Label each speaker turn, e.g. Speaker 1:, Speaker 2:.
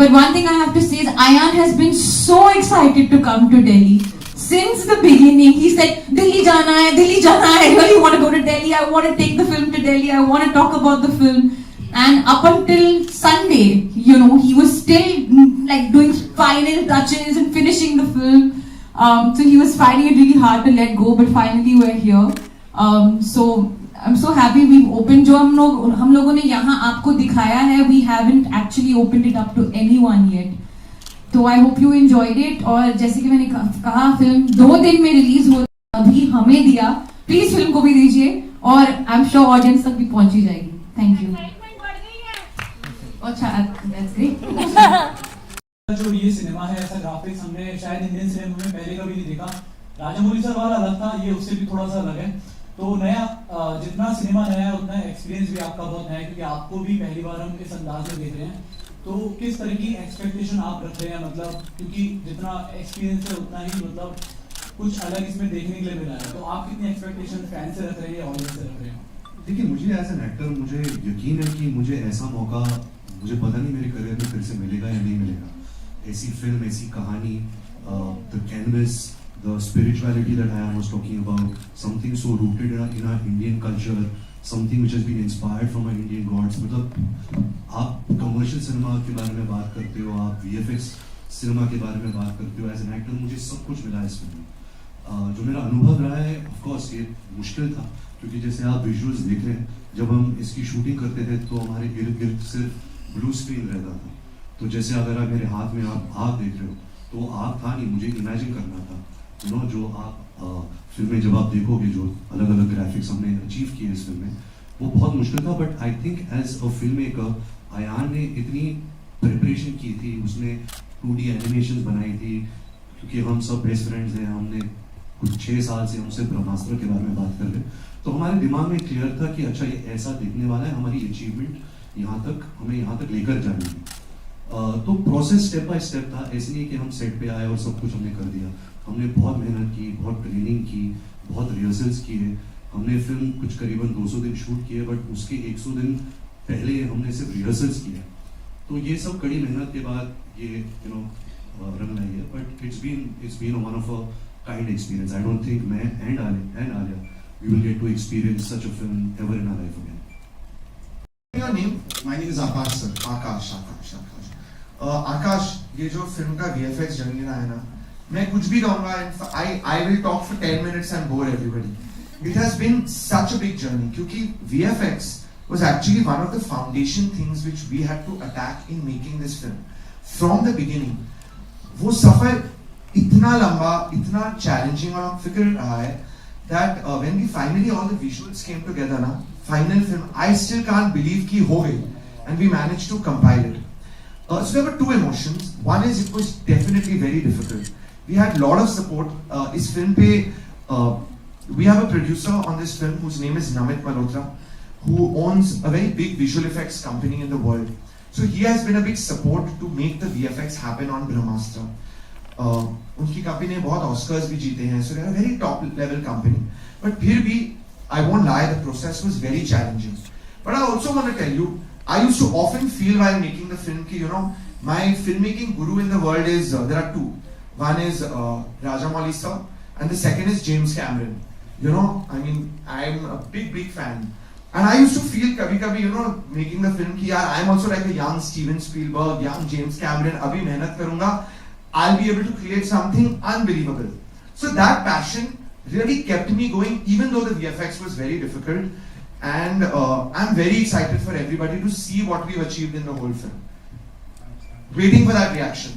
Speaker 1: But one thing I have to say is Ayan has been so excited to come to Delhi. Since the beginning, he said, Delhi jana hai, I really want to go to Delhi, I want to take the film to Delhi, I want to talk about the film. And up until Sunday, he was still like doing final touches and finishing the film. So he was finding it really hard to let go, but finally we're here. So I'm so happy we've opened. जो हम लोगों ने यहाँ आपको दिखाया है, we haven't actually opened it up to anyone yet. तो I hope you enjoyed it. और जैसे कि मैंने कहा, फिल्म 2 दिन में रिलीज हो, अभी हमें दिया, प्लीज फिल्म को भी दीजिए और I'm sure ऑडियंस तक भी पहुंची जाएगी. Thank you. अच्छा, that's great.
Speaker 2: जो ये सिनेमा है, ऐसा ग्राफिक्स हमने शायद इंडियन सिनेमा में पहले कभी नहीं देखा. राजामौली सर वाला अलग था, ये उससे भी थोड़ा सा अलग है. तो नया, जितना सिनेमा नया है उतना एक्सपीरियंस भी आपका बहुत नया है, क्योंकि आपको भी पहली बार हम इस अंदाज में देख रहे हैं. तो किस तरह की एक्सपेक्टेशन आप रख रहे हैं, मतलब क्योंकि जितना एक्सपीरियंस है उतना ही मतलब कुछ अलग इसमें देखने के लिए मिला है. तो आप कितनी एक्सपेक्टेशन फैन से रख रहे हैं, ऑडियंस से रख रहे हैं?
Speaker 3: देखिए, मुझे एज एन एक्टर मुझे यकीन है कि मुझे ऐसा मौका, मुझे पता नहीं मेरे करियर में फिर से मिलेगा या नहीं मिलेगा. ऐसी फिल्म, ऐसी कहानी, the canvas, the spirituality that I was talking about, something so rooted in our Indian culture, something which has been inspired from our Indian gods. मतलब आप कमर्शियल सिनेमा के बारे में बात करते हो, आप VFX सिनेमा के बारे में बात करते हो. एज एन एक्टर मुझे सब कुछ मिला इस फिल्म में. जो मेरा अनुभव रहा है, ऑफ कोर्स ये मुश्किल था, क्योंकि जैसे आप विजुअल्स देख रहे हैं, जब हम इसकी शूटिंग करते थे तो हमारे गिर्द गिर्द सिर्फ ब्लू स्क्रीन रहता था. तो जैसे अगर आप मेरे हाथ में आप आग देख रहे हो, तो आग था नहीं, मुझे इमेजिन करना था. जो आप फिल्में जब आप देखोगे, जो अलग अलग ग्राफिक्स हमने अचीव किए इस फिल्म में, वो बहुत मुश्किल था. But I think as a film maker, Ayan ने इतनी प्रिपरेशन की थी, उसने 2D एनिमेशन बनाई थी, क्योंकि हम सब बेस्ट फ्रेंड्स हैं. हमने कुछ 6 साल से हमसे ब्रह्मास्त्र के बारे में बात कर रहे, तो हमारे दिमाग में क्लियर था कि अच्छा ये ऐसा दिखने वाला है, हमारी अचीवमेंट यहाँ तक, हमें यहाँ तक लेकर जानी है. तो प्रोसेस स्टेप बाय स्टेप था. ऐसे नहीं कि हम सेट पे आए और सब कुछ हमने कर दिया. हमने बहुत मेहनत की, बहुत ट्रेनिंग की, बहुत रिहर्सल्स किए. हमने फिल्म कुछ करीबन 200 दिन शूट किए, बट उसके 100 दिन पहले हमने सिर्फ रिहर्सल्स किए. तो ये सब कड़ी मेहनत के बाद ये रंग लाई है. But it's been one of a kind experience. I don't think मैं and Alia we will get to experience such a film ever in our life again.
Speaker 4: Your name?
Speaker 5: My name is Akash sir.
Speaker 4: Akash. आकाश, ये जो film का VFX journey रहा है ना, मैं कुछ भी कहूँगा, I will talk for 10 minutes and bore everybody. It has been such a big journey, क्योंकि VFX was actually one of the foundation things which we had to attack in making this film. From the beginning, वो सफर इतना लंबा, इतना challenging और फिक्र रहा है that when we finally all the visuals came together ना, final film, I still can't believe कि हो गई, and we managed to compile it. So there were 2 emotions. One is it was definitely very difficult. We had a lot of support. इस film पे we have a producer on this film whose name is Namit Malhotra, who owns a very big visual effects company in the world. So he has been a big support to make the VFX happen on Brahmastra. उनकी company ने बहुत Oscars भी जीते हैं. So they're a very top level company. But फिर भी, I won't lie, the process was very challenging. But I also want to tell you, I used to often feel while making the film ki, my filmmaking guru in the world is, there are 2. One is Rajamouli sir, and the second is James Cameron. I mean, I'm a big fan. And I used to feel kabhi, making the film ki, I'm also like a young Steven Spielberg, young James Cameron, abhi mehnat karunga, I'll be able to create something unbelievable. So that passion really kept me going, even though the VFX was very difficult. And I'm very excited for everybody to see what we've achieved in the whole film. Waiting for that reaction.